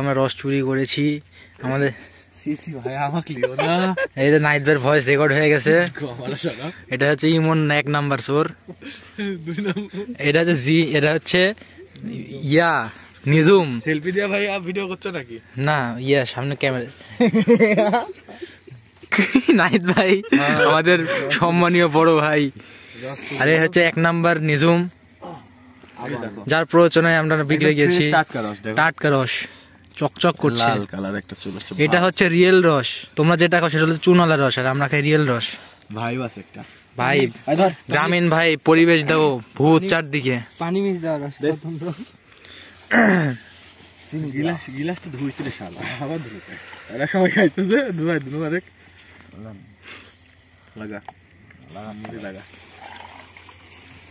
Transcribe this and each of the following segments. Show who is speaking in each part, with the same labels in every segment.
Speaker 1: আমরা রস চুরি করেছি আমাদের।
Speaker 2: ভাই আমাকে লিও না।
Speaker 1: এই যে নাইটদের ভয়েস রেকর্ড হয়ে গেছে। এটা হচ্ছে ইমন 1 নাম্বার চোর, এটা হচ্ছে এটা হচ্ছে ইয়া নিজুম।
Speaker 2: সেলফি দিয়া ভাই ভিডিও করছো নাকি?
Speaker 1: না ইয়া সামনে ক্যামেরা। নাইট ভাই আমাদের সম্মানীয় বড় ভাই, আরে হচ্ছে 1 নাম্বার নিজুম, যার প্ররোচনায় আমরা বিগড়ে গেছি। টাটকা রস চকচক করছে,
Speaker 2: লাল কালার একটা চলে আসছে।
Speaker 1: এটা হচ্ছে রিয়েল রস। তোমরা যেটা খাও সেটা হচ্ছে চুনালা রস, আর আমরা খাই রিয়েল রস।
Speaker 2: ভাই বাস একটা
Speaker 1: ভাই গ্রামীণ ভাই, পরিবেশ দাও, ভূত চারদিকে।
Speaker 3: পানি মিক্স দাও রস।
Speaker 2: গিলাসটা ধুইতে শালা আবার ধুইতে। এরা সবাই খাইতেছে দুবাই দুবারে লাগা মুড়ি লাগা।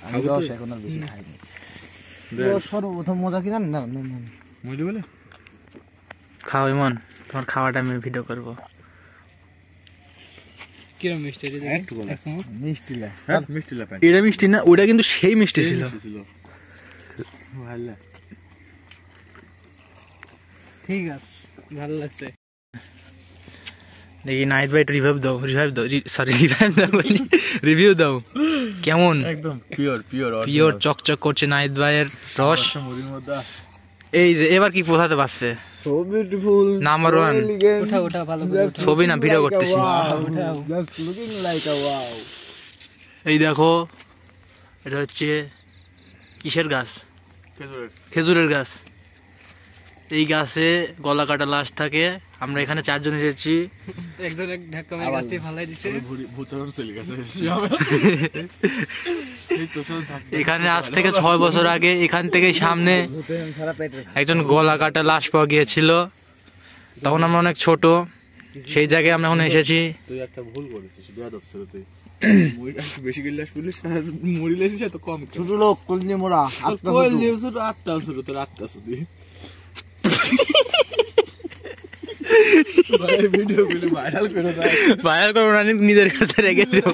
Speaker 3: আমি রস এখন আর বেশি খাইনি। রস সর্বপ্রথম মজা কি জানেন? না
Speaker 2: মুড়ি বলে
Speaker 1: খাও ইমন, তোমার খাওয়াটা আমি ভিডিও করবো।
Speaker 3: কিরম মিষ্টি রে?
Speaker 2: একটু বলে
Speaker 3: মিষ্টি লা।
Speaker 2: হ্যাঁ মিষ্টি লা।
Speaker 1: এটা মিষ্টি না, ওটা কিন্তু সেই মিষ্টি ছিল।
Speaker 2: ভালো
Speaker 3: ঠিক আছে, ভালো লাগছে।
Speaker 1: দেখি নাইট ভাই রিভিউ দাও, সরি রিভিউ দাও কেমন?
Speaker 2: একদম পিওর
Speaker 1: পিওর চকচক করছে নাইট ভাইয়ের রস।
Speaker 2: মুড়ির মধ্যে
Speaker 1: এই যে এবার কি পোষাতে পারছে?
Speaker 3: So beautiful,
Speaker 1: number 1।
Speaker 3: ওঠা ভালো করে ওঠা।
Speaker 1: ছবি না ভিডিও করতেছি।
Speaker 3: জাস্ট লুকিং লাইক আ ওয়াও।
Speaker 1: এই দেখো, এটা হচ্ছে কিসের গাছ? খেজুরের গাছ। এই গাছে গলা কাটা লাশ থাকে। আমরা এখানে 4 জন এসেছি।
Speaker 3: একজন এক ধাক্কা মেরে গাছ থেকে ফালাই দিছে।
Speaker 2: ভূতরণ চলে গেছে।
Speaker 1: এখানে আজ থেকে 6 বছর আগে এখান থেকে সামনে একজন গলা কাটা লাশ পাওয়া গিয়েছিল। তখন আমরা অনেক ছোট, সেই জায়গায় আমরা এখন এসেছি।
Speaker 2: তুই একটা ভুল করেছিস, বেয়াদব ছিল তুই। বেশি গিলাস বলিস আর মুড়ি লেছিস এত কম।
Speaker 3: ছোট লোক কলনি মোড়া
Speaker 2: কল দিয়েছ আটটা ছোট তোর আটটা শুধু। ভিডিও গুলো ভাইরাল করে দাও।
Speaker 1: ভাইরাল করবো না, নিজের কাছে রেখে দেবো।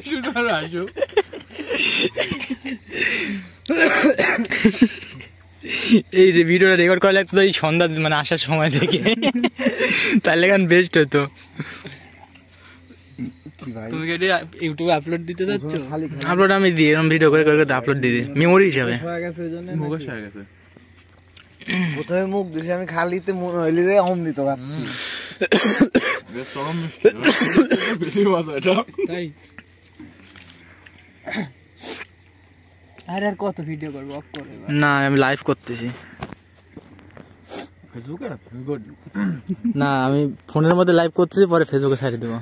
Speaker 1: এই ভিডিওটা রেকর্ড করা লাগতো এই সন্ধ্যা মানে আসার সময় থেকে, তাহলে গান বেস্ট হতো।
Speaker 3: তুমি কি এটা ইউটিউবে আপলোড দিতে যাচ্ছ?
Speaker 1: আপলোড আমি দিই, এরকম ভিডিও করে করে আপলোড দিয়ে দিই মেমোরি হিসাবে।
Speaker 2: মুখোশ হয়ে গেছে।
Speaker 3: প্রথমে মুখ দিছি আমি, খালিতে মনে হইলি যে অমৃত খাচ্ছি।
Speaker 2: চরম মিষ্টি, বেশি মজা এটা।
Speaker 3: তাই আর কত ভিডিও করবো? অফ করে
Speaker 1: না আমি লাইভ করতেছি। না আমি ফোনের মধ্যে লাইভ করতেছি, পরে ফেসবুকে ছাড়ি দেবো।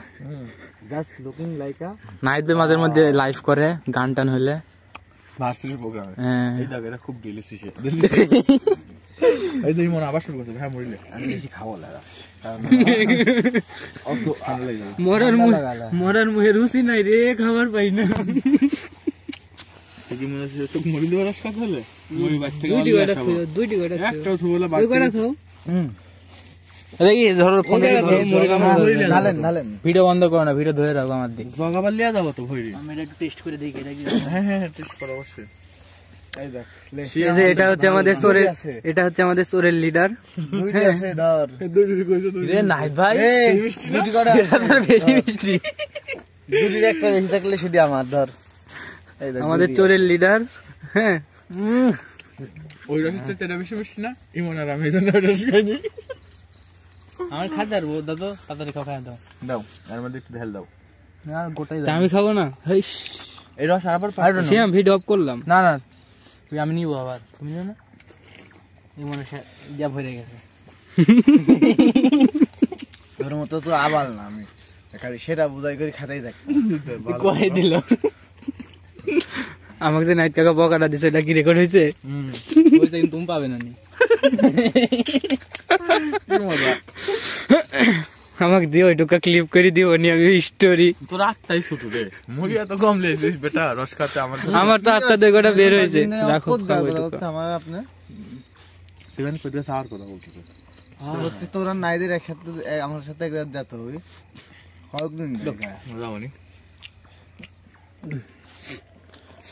Speaker 3: জাস্ট লুকিং লাইক আ
Speaker 1: নাইট মাঝে মধ্যে লাইভ করে গান টান হলে
Speaker 2: ভার্সিটির প্রোগ্রামে।
Speaker 1: হ্যাঁ
Speaker 2: এই দাগ এটা খুব ডিলিশিয়াস। এই যে মন আবার শুরু করতে ভাই মরিলে আমি বেশি খাবো লাগা, কারণ অত ভালো লাগে।
Speaker 3: মরার মুখে রুচি নাই রে, খাবার পাই না।
Speaker 2: কি মনে হচ্ছে তো মরি দেওয়ার রাস্তা হলে মরি বাচ্চা থেকে
Speaker 3: দুইটি করে
Speaker 2: একটা থুবলা বাচ্চা
Speaker 3: করে খাও।
Speaker 1: দেখি ধরো ফোন
Speaker 3: ঢালেন
Speaker 1: ভিডিও বন্ধ করো না, ভিডিও ধরে রাখো আমার দিকে।
Speaker 2: বগাবার লিয়া যাবো তো ভইরি।
Speaker 3: আমি একটু টেস্ট করে দেখি এটা কি।
Speaker 2: হ্যাঁ টেস্ট করো অবশ্যই। এই দেখ
Speaker 1: এটা হচ্ছে আমাদের চোরের, এটা হচ্ছে আমাদের চোরের লিডার।
Speaker 3: দুইটি আছে ধর।
Speaker 2: দুইটি কইছো তুই
Speaker 1: রে নাইট ভাই,
Speaker 3: দুইটি করে
Speaker 1: এটা বেশি মিষ্টি।
Speaker 3: দুইটির একটা বেশি থাকলে সেটি আমার ধর। এই দেখ
Speaker 1: আমাদের চোরের লিডার। হ্যাঁ
Speaker 2: ওই রসটা তেরা বেশি মিষ্টি না? ইমন আর আমি জন্য রস খাইনি।
Speaker 1: আমার খাতে আর দাদা তাড়াতাড়ি খাওয়া দাও।
Speaker 2: দাও এর মধ্যে একটু ঢেল দাও।
Speaker 1: না গোটাই দাও।
Speaker 3: আমি খাবো না।
Speaker 2: এই রস আবার পারবে না।
Speaker 3: আমি ভিডিও অফ করলাম।
Speaker 1: না না আমি নিবো আবার। তুমি নিও না? এই মনে যা ভরে গেছে।
Speaker 3: তোর মতো তো আবাল না আমি, খালি সেটা বুঝাই করে খাতাই থাকি।
Speaker 1: কয়ে দিল আমাকে যে নাইট কাকা বকাটা দিছে, এটা কি রেকর্ড হয়েছে? বলছে কিন্তু তুমি পাবে না নি। আমাকে দিও ওইটুকা ক্লিপ করে দিও নি, আমি স্টোরি।
Speaker 2: তোর আটটাই ছোট রে, মুড়ি এত কম লেছিস বেটা রস খাতে।
Speaker 1: আমার তো আটটা দিয়ে গোটা বের হয়েছে। রাখো
Speaker 3: আমার আপনি
Speaker 2: এখানে কোথায় সার কথা বলছিস?
Speaker 3: হচ্ছে তোরা নাইদের একসাথে আমার সাথে একবার যেতে হবে। কয়েকদিন
Speaker 2: যাবনি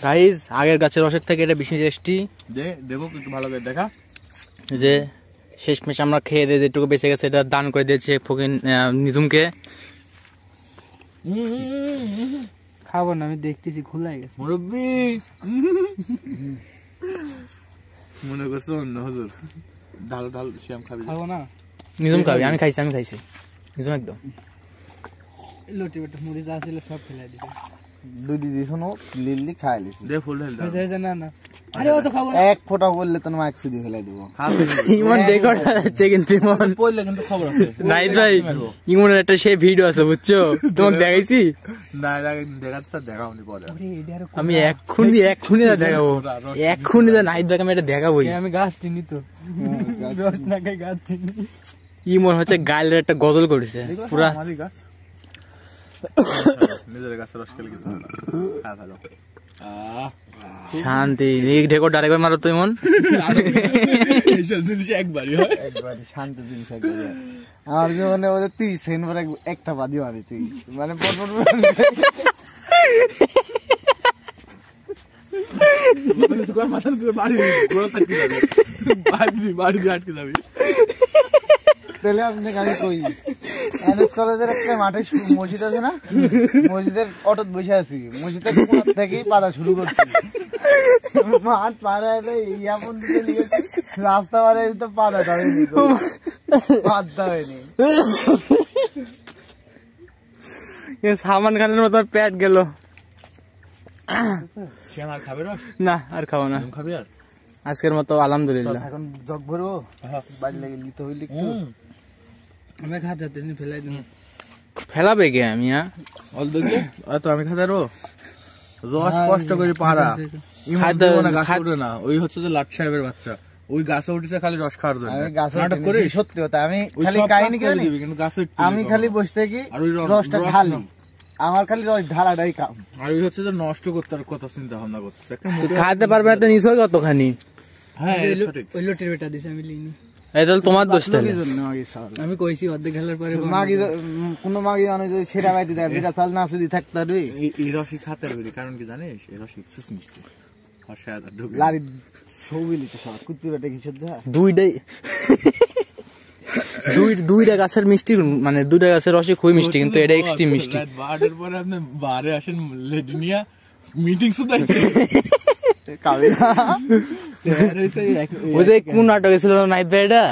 Speaker 1: গাইস, আগের গাছের রসের থেকে এটা বেশি টেস্টি।
Speaker 2: দে দেখো একটু ভালো করে দেখা।
Speaker 1: যে শেষমেশ আমরা খেয়ে দিয়ে যেটুকু বেঁচে গেছে এটা দান করে দিয়েছে ফকিন নিজুমকে।
Speaker 4: খাবো না, আমি দেখতেছি খোলাই গেছে।
Speaker 2: মুরব্বি মনে করছো অন্য হুজুর ঢাল ঢাল শ্যাম খাবি?
Speaker 4: খাবো না,
Speaker 1: নিজুম খাবি? আমি খাইছি নিজুম একদম।
Speaker 4: লটি বটি মুড়ি যা ছিল সব ফেলাই দিছে।
Speaker 3: দুটি দিছনো লিলি খাই লিছি।
Speaker 2: দে ফুল ঢাল দাও।
Speaker 4: হয়েছে না না, আরে ও তো খাবো না।
Speaker 3: এক ফোঁটা বললে তো মাইক সুদি ফেলাই দেবো।
Speaker 1: ইমন রেকর্ড আছে কিন্তু ইমন
Speaker 2: পড়লে কিন্তু খবর আছে।
Speaker 1: নাইট ভাই, ইমনের একটা সেই ভিডিও আছে বুঝছো, তোমাকে দেখাইছি।
Speaker 2: না দেখাতে স্যার দেখাওনি পরে।
Speaker 1: আমি এক্ষুনি দেখাবো, এক্ষুনি নাইট ভাই আমি এটা দেখাবোই।
Speaker 4: আমি গাছ চিনি তো, রস না খাই গাছ চিনি।
Speaker 1: ইমন হচ্ছে গালের একটা গজল করেছে পুরা।
Speaker 2: আমারই গাছ, নিজের গাছের রস খেলে কিছু না, খা ভালো।
Speaker 1: শান্তি। রেকর্ড আরেকবার মারো তো ইমন।
Speaker 2: এইসব জিনিস একবারই হয়,
Speaker 3: একবারে শান্তি জিনিস একবারে। আমার জীবনে ওদের 30 সেকেন্ড পরে একটা বাদি মারিছি, মানে
Speaker 2: মাথার বাড়ি বাড়ি আটকে যাবি।
Speaker 3: তাহলে আপনাকে আমি কই, এনএস কলেজের একটা মাঠে মসজিদ আছে না, মসজিদের অটোত বসে আছি, মসজিদের কোণার থেকেই পাতা শুরু করছি, মাঠ পাড়া এমন দিকে নিয়েছি, রাস্তা পাড়ে তো পাতা ধরেনি, বাদ হয়নি।
Speaker 1: সালমান খানের মতো পেট গেল।
Speaker 2: শ্যাম আর খাবে রস?
Speaker 1: না আর খাবো না,
Speaker 2: খাবি আর?
Speaker 1: আজকের মতো আলহামদুলিল্লাহ।
Speaker 3: এখন জগ ভরবো, বাড়ি লেগে নিতে হইলে একটু
Speaker 4: আমরা খাতে হাতে ফেলাই দিন।
Speaker 1: ফেলাবে কে আমি?
Speaker 2: তো আমি খাতে পারবো? রস কষ্ট করে পারা গাছ উঠে না, ওই হচ্ছে যে লাট সাহেবের বাচ্চা, ওই গাছে উঠেছে খালি রস খাওয়ার জন্য।
Speaker 3: আমি গাছে করি সত্যি কথা, আমি খালি কাহিনী কি জানি,
Speaker 2: কিন্তু গাছে
Speaker 3: আমি খালি বসে থাকি, রসটা ঢালি, আমার খালি রস ঢালাটাই কাম।
Speaker 2: আর ওই হচ্ছে যে নষ্ট করতে কথা চিন্তা ভাবনা করতেছে।
Speaker 1: খাইতে পারবে না তো নিছ কতখানি?
Speaker 2: হ্যাঁ সঠিক।
Speaker 4: ওই লটির বেটা দিছে, আমি লিনি।
Speaker 1: এই তাহলে তোমার দোষ তাহলে।
Speaker 4: আমি কইছি অর্ধেক খেলার পরে
Speaker 3: মাগি কোনো মাগি মানে যদি ছেড়া বাইতে দেয়, বেটা চাল না যদি থাকতে পারবি।
Speaker 2: এই রসই খাতে পারবি, কারণ কি জানিস, এই রস ইচ্ছিস মিষ্টি
Speaker 3: লারি সৌবিলি তো সব কুত্তি বেটা কি সহ্য হয়?
Speaker 1: দুইটা গাছের মিষ্টি, মানে দুইটা গাছের রসে খুবই মিষ্টি, কিন্তু এটা এক্সট্রিম মিষ্টি।
Speaker 2: বারের পরে আপনি বারে আসেন লেডিনিয়া মিটিং শুধু
Speaker 1: ওই যে কোন নাটক ছিল নাইট ভাই, এটা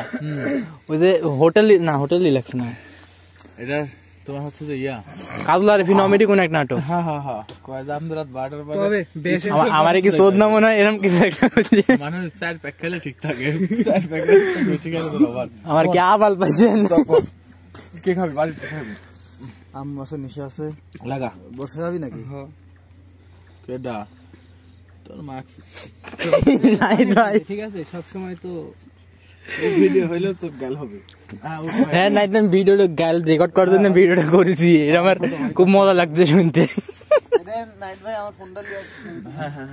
Speaker 1: ওই যে হোটেলই লাগছে না,
Speaker 2: এটা তোমার হচ্ছে যে
Speaker 1: কাজল আরিফিন কমেডি কোন এক নাটক। আমার কি চোদ না মনে হয়, এরকম কিছু একটা
Speaker 2: মানুষ 4 প্যাক খেলে ঠিক থাকে।
Speaker 1: আমার কি আবাল পাইছেন?
Speaker 2: কে খাবি বাড়িতে? খাবি
Speaker 3: আম মাছের নিশে আছে,
Speaker 2: লাগা
Speaker 3: বসে যাবি নাকি?
Speaker 2: কেডা তোর মাক্স?
Speaker 1: নাইট ভাই
Speaker 4: ঠিক আছে, সবসময় তো
Speaker 2: ভিডিও হইলো তো গাল হবে।
Speaker 1: হ্যাঁ নাইট আমি ভিডিওটা গাল রেকর্ড করার জন্য ভিডিওটা করেছি, এটা আমার খুব মজা লাগছে শুনতে।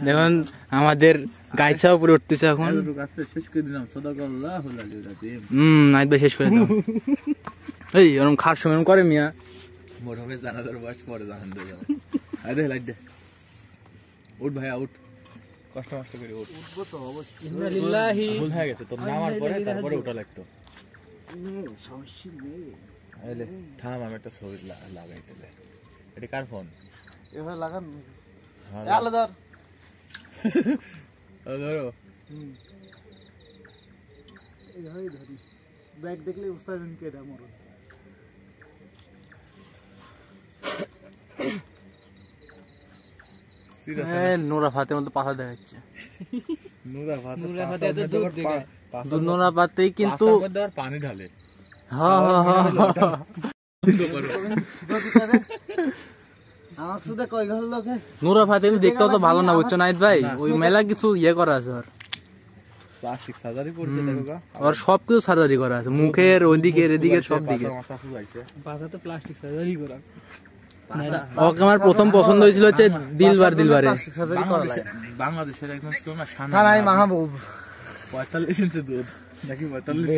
Speaker 1: দেখুন আমাদের গাইছাও উপরে উঠতেছে এখন।
Speaker 2: শেষ করে দিলাম,
Speaker 1: নাইট ভাই শেষ করে দাও। এই ওরকম খাওয়ার সময় করে মিয়া,
Speaker 2: মোটামুটি জানাজার বয়স পরে জানান দেবে। আরে লাইট দে, উঠ ভাইয়া উঠ, কষ্ট মষ্ট করে উঠ।
Speaker 3: উঠবো তো অবশ্যই,
Speaker 4: ইন্নালিল্লাহি
Speaker 2: ভুল হয়ে গেছে তোর, নামার পরে তারপরে উঠা লাগতো।
Speaker 3: সমস্যা নেই,
Speaker 2: থাম আমি একটা ছবি লাগাইতে। এটা কার ফোন?
Speaker 3: এবার লাগান
Speaker 2: হ্যাঁ,
Speaker 3: আলাদা
Speaker 2: ধরো
Speaker 3: এইভাবেই ধরি, ব্যাগ দেখলে বুঝতে পারবেন কে এটা মরণ।
Speaker 1: নোরা ফাতের মতো পাথা দেখাচ্ছে।
Speaker 2: নুরা
Speaker 4: ফাতে এত দূর থেকে
Speaker 1: নোরা পাতেই কিন্তু
Speaker 2: পানি ঢালে।
Speaker 3: আমাকে শুধু কয় ঘর লোকে
Speaker 1: নোরা ফাতে কিন্তু দেখতেও তো ভালো না, বুঝছো নাইট ভাই? ওই মেলা কিছু করা আছে আর
Speaker 2: প্লাস্টিক সার্জারি করছে, দেখো গা
Speaker 1: আর সবকিছু সার্জারি করা আছে, মুখের ওইদিকে এদিকে সব দিকে।
Speaker 4: পাতা তো প্লাস্টিক সার্জারি করা।
Speaker 1: ওকে আমার প্রথম পছন্দ হয়েছিল হচ্ছে দিলবারে।
Speaker 2: বাংলাদেশের একদম
Speaker 3: সানাই মাহবুব
Speaker 2: 45 ইঞ্চি দুধ নাকি 45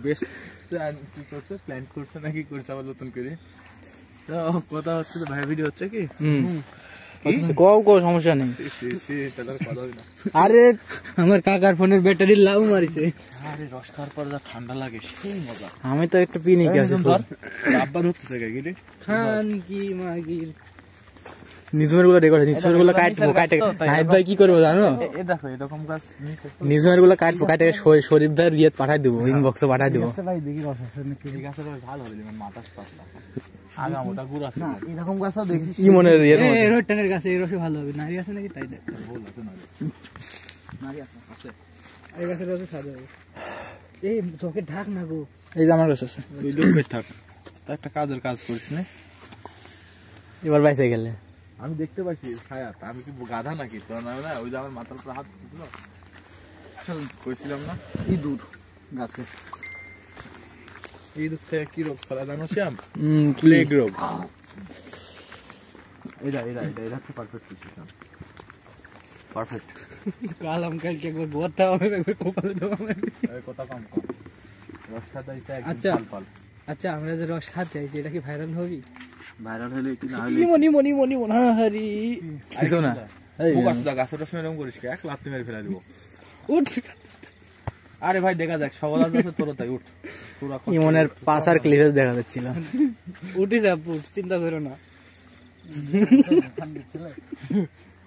Speaker 2: বেস্ট প্ল্যান করছে নাকি করছে আবার নতুন করে। তো কথা হচ্ছে তো ভাই ভিডিও হচ্ছে কি
Speaker 1: কও কও সমস্যা নেই।
Speaker 4: আরে আমার কাকার ফোনের ব্যাটারি লাউ মারিছে।
Speaker 2: আরে রস খাওয়ার পর যা ঠান্ডা লাগে সেই মজা।
Speaker 1: আমি তো একটু পিনি গেছি।
Speaker 2: আব্বা ধরতে থাকে গিরে
Speaker 4: খান কি মাগির
Speaker 1: নিজমের গুলো রেকর্ড নিজমের গুলো কাটবো কাটে নাহিদ ভাই কি করবো জানো
Speaker 2: এ দেখো এরকম গাছ নিচে
Speaker 1: নিজমের গুলো কাটবো কাটে শরীফ ভাইয়ের ইয়ে পাঠাই দেবো ইনবক্সে পাঠাই দেবো।
Speaker 3: ভাই দেখি রস আছে নাকি।
Speaker 2: এই গাছের রস ভালো হবে যেমন মাথা পাতলা আগা মোটা গুড় আছে
Speaker 3: না এরকম গাছও দেখছি।
Speaker 1: কি মনের ইয়ের মধ্যে?
Speaker 4: এই রোটানের গাছে এই রসে ভালো হবে। নারী আছে নাকি তাই দেখ।
Speaker 2: ভুল আছে না
Speaker 3: নারী আছে।
Speaker 4: এই গাছের রসে স্বাদ হবে। এই চোখে ঢাক না গো।
Speaker 1: এই যে আমার কাছে আছে।
Speaker 2: তুই ডুবে থাক তা একটা কাজের কাজ করিস না।
Speaker 1: এবার বাইসে গেলে
Speaker 2: আমি দেখতে পাচ্ছি ছায়াত আমি কি গাধা নাকি তো না না ওই যে আমার মাথার উপর হাত দিছিল কইছিলাম না
Speaker 3: ইঁদুর গাছে।
Speaker 2: এই দুধ থেকে কি রোগ ছড়ায় জানো শ্যাম?
Speaker 1: কি
Speaker 2: প্লেগ রোগ। এটা তো পারফেক্ট সিস্টেম পারফেক্ট।
Speaker 4: কালাম কালকে একবার ভর্তা হবে একবার কপালে দেওয়া হবে।
Speaker 2: এই কথা কম কম রসটা দাইতে একদম
Speaker 4: আচ্ছা।
Speaker 2: পাল পাল
Speaker 4: আচ্ছা আমরা যে রস খাতে আইছি এটা কি ভাইরাল হবি?
Speaker 2: ভাইরাল হলে কি না হলে
Speaker 4: মনি মনি মনি মনি হারি
Speaker 1: কিছু না। এই
Speaker 2: বুক আছে দা গাছের রস এরকম করিস কি এক লাথি মেরে ফেলে দিব।
Speaker 4: উঠ।
Speaker 2: আরে ভাই দেখা যাক সকাল আছে তোর তাই উঠ পুরা
Speaker 1: ইমনের পাসার ক্লিপে দেখা যাচ্ছিল।
Speaker 4: উঠি যা উঠ, চিন্তা করো না।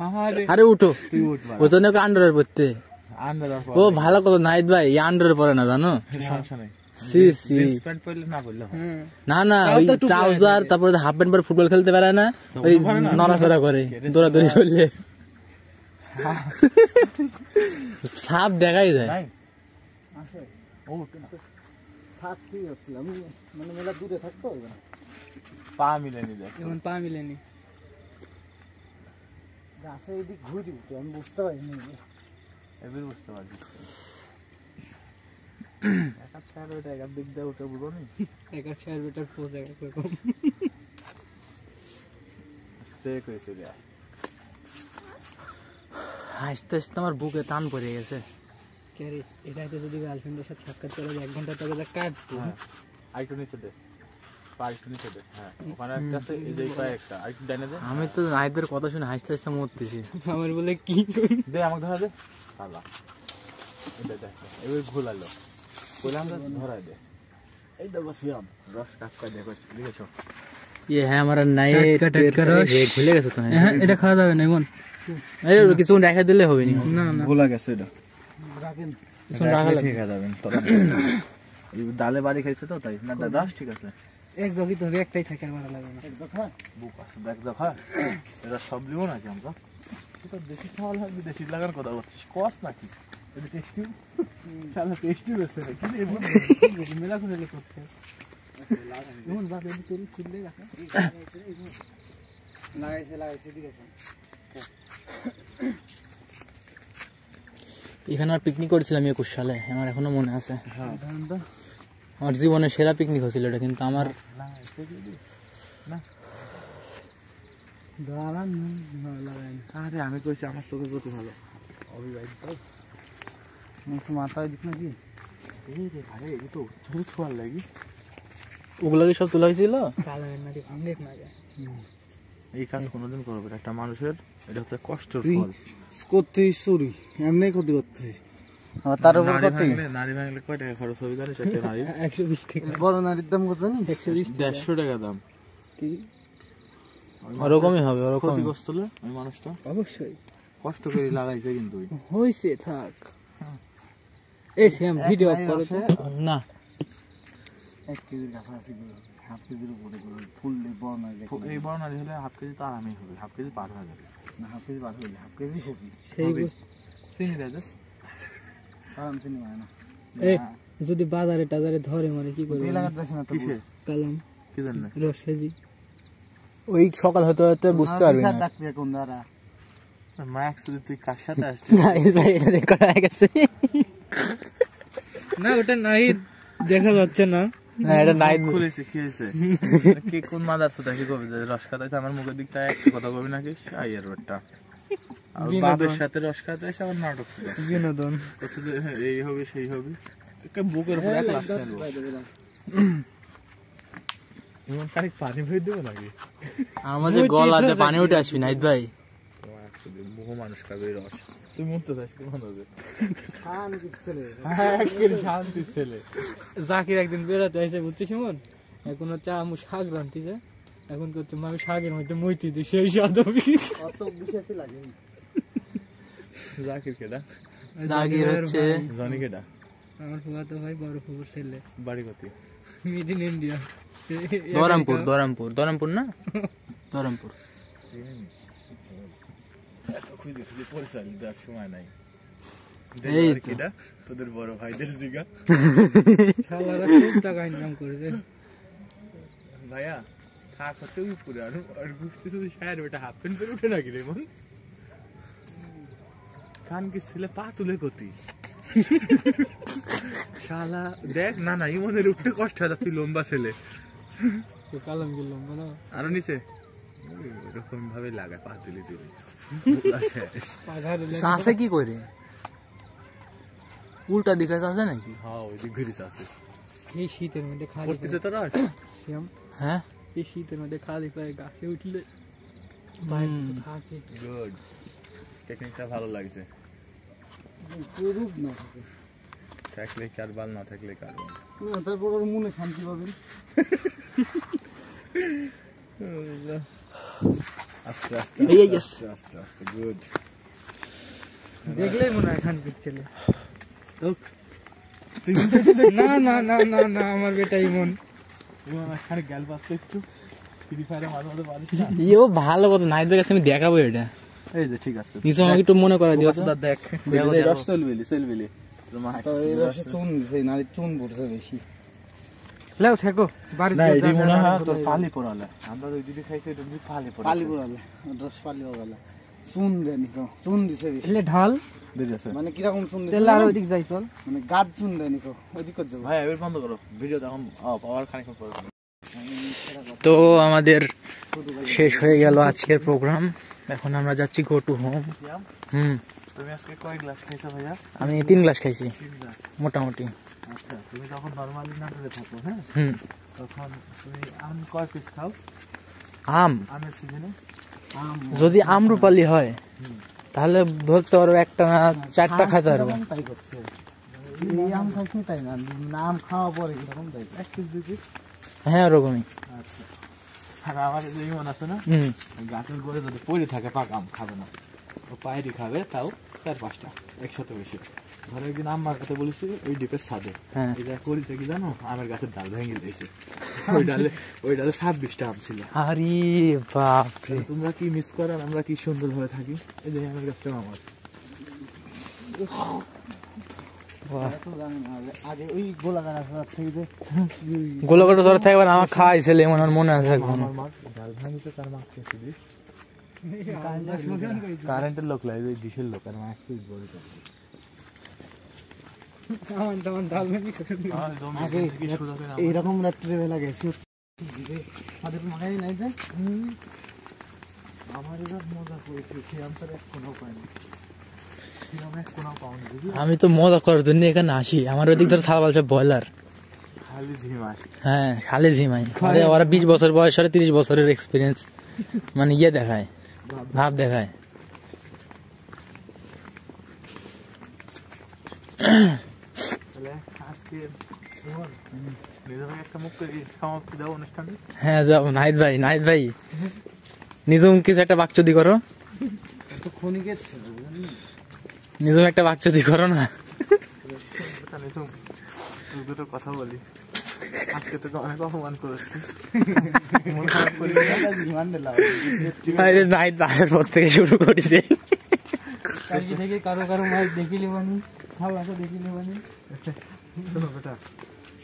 Speaker 4: আরে
Speaker 1: আরে উঠো
Speaker 2: তুই উঠ ভাই
Speaker 1: ওজনে ওকে আন্ডারের পড়তে।
Speaker 2: আন্ডার
Speaker 1: ও ভালো কথা নাহিদ ভাই আন্ডারের পরে না জানো।
Speaker 2: সমস্যা নেই
Speaker 1: সি সি
Speaker 2: জিন্স প্যান্ট পরলে না বললে হয়।
Speaker 4: হুম
Speaker 1: না না
Speaker 4: তাও
Speaker 1: ওই
Speaker 4: তো একটু
Speaker 1: ট্রাউজার তারপরে হাফ প্যান্ট পরে ফুটবল খেলতে পারে না ওই নড়াচড়া করে দৌড়াদৌড়ি করলে সাপ দেখাই যায়।
Speaker 2: নাই
Speaker 3: আছে।
Speaker 2: উঠ
Speaker 3: ফার্স্ট কি হচ্ছিল আমি মানে মেলা দূরে থাকতো ওই জন্য।
Speaker 2: পা মিলে নি দেখ
Speaker 4: এমন পা মিলেনি।
Speaker 3: গাছে এদিক ঘুরি উঠে আমি বুঝতে পারিনি।
Speaker 2: এবার বুঝতে পারছি একা ছাড় ওইটা একার দিক দিয়ে উঠে বুঝো নি
Speaker 4: একা চেয়ার বেটার পোজ একরকম।
Speaker 2: স্টে করে চলে আয়।
Speaker 1: হাসতে হাসতে আমার বুকে টান পড়ে গেছে।
Speaker 4: কে রে এটাতে যদি গার্লফ্রেন্ডের সাথে সাক্ষাৎ করে 1 ঘন্টা তবে যা কাটবো।
Speaker 2: হ্যাঁ আরেকটু নিচে দে পা একটু নিচে দে হ্যাঁ ওখানে একটা আছে এই যে পায়ে একটা আরেকটু ডানে দে
Speaker 1: আমি তো নাহিদের কথা শুনে হাসতে হাসতে মরতেছি।
Speaker 4: আমার বলে কি করি?
Speaker 2: দে আমাকে ধরা দে পালা এটা দেখ এবার ঘোলালো ঘোলাম ধরা দে এই দেখো সিয়াম রস কাটকা দেখো লিখেছো
Speaker 1: ये है हमारा नए
Speaker 4: টাটকা রস।
Speaker 1: ভুলে গেছো তো
Speaker 4: হ্যাঁ এটা খাওয়া যাবে না এমন।
Speaker 1: এই কিছু রেখে দিলে হবে না।
Speaker 4: না না
Speaker 2: ভোলা গেছে এটা
Speaker 3: রাখেন।
Speaker 1: কিছু রাখা লাগবে।
Speaker 2: ঠিক আছে যাবেন তোরা এই ডালে বাড়ি খাইছে তো তাই না দাদা ঠিক আছে
Speaker 4: এক জগি তো একটাই থাকে আর ভালো লাগে না।
Speaker 3: দেখা
Speaker 2: বুক আছে দেখ দেখ হ্যাঁ এটা সব লিবো নাকি আমরা তুই তো দেশি খাওয়া লাগবে দেশি লাগার কথা বলছিস কস নাকি এটা টেস্টি শালা টেস্টি হয়েছে নাকি
Speaker 4: মেলা করে করতে এমন বাদ এদিকে তেল ছিললে গেছে।
Speaker 3: লাগাইছে দিকে।
Speaker 1: এখানে আর পিকনিক করেছিলাম 21 সালে আমার এখনো মনে আছে।
Speaker 2: হ্যাঁ
Speaker 1: আমার জীবনের সেরা পিকনিক হয়েছিল এটা কিন্তু আমার
Speaker 4: দাঁড়ান না লাগাই
Speaker 2: আরে আমি কইছি আমার চোখে চোখে ভালো অবিবাহিত
Speaker 3: মাথায় দিক নাকি।
Speaker 2: এই রে ভাই এই তো ছোট ছোয়ার লাগি
Speaker 1: ওগুলোকে সব তোলা হয়েছিল।
Speaker 4: কালারের নাকি ভাঙে না যায়।
Speaker 2: এই কাজ কোনোদিন করবে না একটা মানুষের এটা হচ্ছে কষ্টের
Speaker 3: তুই
Speaker 2: ফল
Speaker 3: করতেছিস চুরি এমনি ক্ষতি করতেছিস আবার তার উপর করতে
Speaker 2: নারী ভাঙলে কয় টাকা খরচ হবে জানিস একটা নারী
Speaker 4: 120 টাকা।
Speaker 3: বড় নারীর দাম কত জানি
Speaker 2: 150 টাকা দাম
Speaker 4: কি
Speaker 1: ওরকমই হবে ওরকম।
Speaker 2: ক্ষতিগ্রস্ত হলে ওই মানুষটা
Speaker 4: অবশ্যই
Speaker 2: কষ্ট করে লাগাইছে কিন্তু
Speaker 4: হইছে থাক। এই সেম ভিডিও করো তো।
Speaker 1: না
Speaker 3: 1 কেজির কাছে আছে হাফ কেজির উপরে ফুল বড় নারী
Speaker 2: এই বড় নারী হলে হাফ কেজি তো আরামই হবে হাফ কেজি পার হয়ে যাবে
Speaker 3: না হাফ কেজি বাড়বে হাফ কেজি হবে
Speaker 4: সেই
Speaker 2: চিনি দেয়
Speaker 3: আরাম চিনি মানে না
Speaker 4: এই যদি বাজারে টাজারে ধরে মানে কি করবে?
Speaker 3: এলাকার দেশে না তো
Speaker 2: কিসে
Speaker 4: কালাম
Speaker 2: কি জন্য
Speaker 4: রস কেজি
Speaker 1: ওই সকাল হতে হতে বুঝতে পারবি না।
Speaker 3: ডাকবি কোন দ্বারা
Speaker 2: মা একসাথে তুই কার সাথে আসছিস
Speaker 1: নাহিদ ভাই এটা রেকর্ড হয়ে গেছে।
Speaker 4: না ওটা নাই দেখা যাচ্ছে না।
Speaker 1: না এটা নাহিদ
Speaker 2: খুলেছে কি হয়েছে কি কোন মাদারসো দেখি কবি যে রস খাতাইছে আমার মুখের দিকটা একটা কথা কবি নাকি আইয়ের ওটা আর বাপের সাথে রস খাতাইছে আমার নাটক ছিল
Speaker 4: বিনোদন
Speaker 2: বলছে যে, হ্যাঁ, এই হবে সেই হবে একে বুকের উপর এক লাখ ফেলবো এমন খানিক পানি ভরে দেবো নাকি
Speaker 1: আমাদের গলাতে পানি উঠে আসবি নাহিদ ভাই।
Speaker 2: মানুষ খাবে এই রস। তুই মরতে চাস কি মনে হবে?
Speaker 3: শান্তির ছেলে।
Speaker 2: শান্তির ছেলে।
Speaker 4: জাকির একদিন বেড়াতে এসে বুঝছিস মন, এখন হচ্ছে আমু শাক রান্তিছে, এখন করছে আমি শাকের মধ্যে মইতি দিই, সেই স্বাদ হবে।
Speaker 3: অত বিষাক্ত লাগে।
Speaker 2: জাকির কেডা?
Speaker 1: জাকির হচ্ছে
Speaker 2: জনি কেডা?
Speaker 4: আমার ফুফাতো ভাই, বড় ফুফুর ছেলে,
Speaker 2: বাড়ি কোথায়?
Speaker 4: Mid in India,
Speaker 1: Dharampur. Dharampur না, ধরমপুর।
Speaker 2: এত খুঁজে খুঁজে পরিচয় দেওয়ার সময় নাই।
Speaker 1: এই তো।
Speaker 2: কেডা? তোদের বড় ভাইদের জিগা।
Speaker 4: শালারা খুব টাকা ইনকাম করেছে।
Speaker 2: ভাইয়া থাক হচ্ছে উপরে, আর গুষ্টি শুধু শায়ের বেটা হাফ প্যান্ট পরে উঠে নাকি রে মন? কান কি ছেলে পা তুলে কতি শালা দেখ। না না ইমনের উঠতে কষ্ট হয়, তুই লম্বা ছেলে।
Speaker 4: কালাম গেলাম না,
Speaker 2: আরো নিচে এরকম ভাবে লাগায় পা তুলে তুলে।
Speaker 1: চাষে কি করে উল্টা দিকে আছে নাকি?
Speaker 2: হ্যাঁ ওই দিক ঘুরিস আছে।
Speaker 4: এই শীতের মধ্যে খালি
Speaker 2: পড়তেছে তোরা?
Speaker 4: শ্যাম,
Speaker 1: হ্যাঁ
Speaker 4: এই শীতের মধ্যে খালি পায়ে গাছে উঠলে পায়ে কিছু থাকে।
Speaker 2: গুড, টেকনিকটা ভালো লাগছে।
Speaker 3: পুরুপ না থাকে।
Speaker 2: থাকলে কার বাল, না থাকলে কার বাল।
Speaker 3: না, তারপর ওর মনে শান্তি পাবেন।
Speaker 2: আস্তে আস্তে
Speaker 1: এই yes.
Speaker 2: আস্তে আস্তে আস্তে গুড।
Speaker 4: দেখলেই মনে হয় খানকির ছেলে। না না না না না, আমার বেটা ইমন।
Speaker 2: খানে গেল বাজতে একটু ফ্রি ফায়ারে মাঝে মাঝে বাজিস না?
Speaker 1: ইও ভালো কথা, নাইদের কাছে আমি দেখাবো এটা।
Speaker 2: এই যে ঠিক আছে,
Speaker 1: কিছু আমাকে একটু মনে করা দিও তো।
Speaker 2: দেখ এই রস চলবিলি চলবিলি।
Speaker 3: তো এই রসে চুন দিছে, নালে চুন পড়ছে বেশি।
Speaker 4: লাও শেখো বাড়ি
Speaker 2: না
Speaker 4: দিয়ে
Speaker 2: এডি
Speaker 4: যা,
Speaker 2: মনে
Speaker 4: যা,
Speaker 2: হয়
Speaker 4: যা,
Speaker 2: তোর
Speaker 4: যা।
Speaker 2: পালি পড়ালে। আমরা ওই দিদি খাইছে এটা দিদি পালি পড়ালে।
Speaker 3: পালি পোড়ালে, রস পালি পোড়ালে। চুন দেয়নি তো, চুন দিছে বেশি।
Speaker 4: এলে ঢাল
Speaker 2: দিদি আছে
Speaker 3: মানে কিরকম চুন দিছে?
Speaker 4: তেল আর ওইদিক যাই চল।
Speaker 3: মানে গাছ চুন দেয়নি তো, ওইদিক করে যাবো।
Speaker 2: ভাই এবার বন্ধ করো ভিডিও, তখন পাওয়ার খানিক পরে।
Speaker 1: তো আমাদের শেষ হয়ে গেল আজকের প্রোগ্রাম। এখন আমরা যাচ্ছি গো টু হোম।
Speaker 2: তুমি আজকে কয় গ্লাস খাইছো ভাইয়া?
Speaker 1: আমি 3 গ্লাস খাইছি মোটামুটি।
Speaker 2: আচ্ছা তুমি যখন নরমালি নাটোরে থাকো, হ্যাঁ তখন তুমি আম কয় পিস খাও
Speaker 1: আম
Speaker 2: আমের সিজনে?
Speaker 1: যদি আমরুপালি হয় তাহলে ধরতে পারো একটা না 4টা খাইতে পারবো।
Speaker 3: তাই করছে। এই আম খাইছি তাই না, আম খাওয়া পরে কিরকম তাই।
Speaker 2: 1 পিস 2 পিস।
Speaker 1: হ্যাঁ ওরকমই।
Speaker 2: আচ্ছা আর আমার যে ইমন আছে না,
Speaker 1: হুম
Speaker 2: গাছের গোড়ে যদি পড়ে থাকে পাক আম খাবে না, ও পায়েরই খাবে, তাও 4-5টা একসাথে বসে। ধরো একদিন আম মার কথা বলেছি ওই ডিপের ছাদে,
Speaker 1: হ্যাঁ
Speaker 2: এটা করেছে কি জানো, আমের গাছের ডাল ভেঙে দিয়েছে। ওই ডালে 26টা আম ছিল।
Speaker 1: আরে বাপরে,
Speaker 2: তোমরা কি মিস করার, আমরা কি সুন্দর ভাবে থাকি। এই যে আমের গাছটা আমার।
Speaker 3: আগে ওই গোলাকার থেকে যে
Speaker 1: গোলাঘাট ধরে থাকবে আমার খাইছিল এমন আমার মনে আছে এখন।
Speaker 2: আমার মা ডাল ভাঙিছে, তার মা খেয়েছে দিস কারেন্টের লোক লাগে, ওই ডিশের লোক, আর মা একটু বড় করে।
Speaker 4: আমার ঢাল মেনি
Speaker 3: আগে এইরকম রাত্রিবেলা গেছি আমাদের মাথায় নাই যে
Speaker 2: আমার এবার মজা করেছে, সে আমার এক কোনো পাইনি, সে আমার এক কোনো পাওনি বুঝলি।
Speaker 1: আমি তো মজা করার জন্য এখানে আসি। আমার ওদিক ধরে সারা বলছে ব্রয়লার।
Speaker 2: খালি ঝিমাস।
Speaker 1: হ্যাঁ খালি ঝিমাই। আরে ওরা 20 বছর বয়স, 30 বছরের এক্সপিরিয়েন্স, মানে ইয়ে দেখায়, ভাব দেখায়।
Speaker 2: তাহলে আজকে নিজের একটা মুখ করে সমাপ্তি দাও অনুষ্ঠানে।
Speaker 1: হ্যাঁ যাও নাহিদ ভাই নিজম কিছু একটা বাকচুদি করো,
Speaker 3: তো খনিকের
Speaker 1: নিজম একটা বাকচুদি করো না।
Speaker 2: তুই দুটো কথা বলি, আজকে তোকে অনেক অপমান করেছি।
Speaker 1: আরে নাহিদ ভাইয়ের পর থেকে শুরু করেছে।
Speaker 4: কালকে থেকে কারো কারো মাছ দেখিলি বানি, ভালো আছে দেখিলি বানি।
Speaker 2: শোনো বেটা,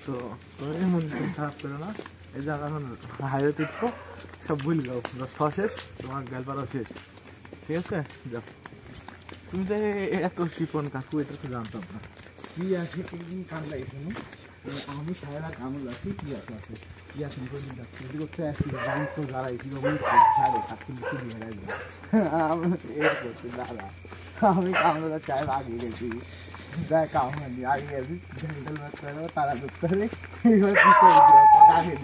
Speaker 2: তো তুমি মন খারাপ করো না। এই যে এখন হাইওয়ে টিপো, সব ভুল যাও, রাস্তা শেষ, তোমার গেলপাড়াও শেষ, ঠিক আছে? যাও। তুমি যে এত শিপন কাকু, এটা তো জানতাম না।
Speaker 3: কি আছে কি কান লাগছে না, আমি সারা কামড় লাগছি কি আছে কি আছে কোনদিন যাচ্ছে এদিকে করতে আসছি গান তো দাঁড়াই কি রকম ছাড়ে কাকু লিখে দিয়ে রাখবে আমি এর করতে দাঁড়া, আমি কামড়া চাই আগে গেছি, দেখ কামড়া দিয়ে আগে গেছি জঙ্গল মাছ তারা ধরতে এইবার কি করে আগে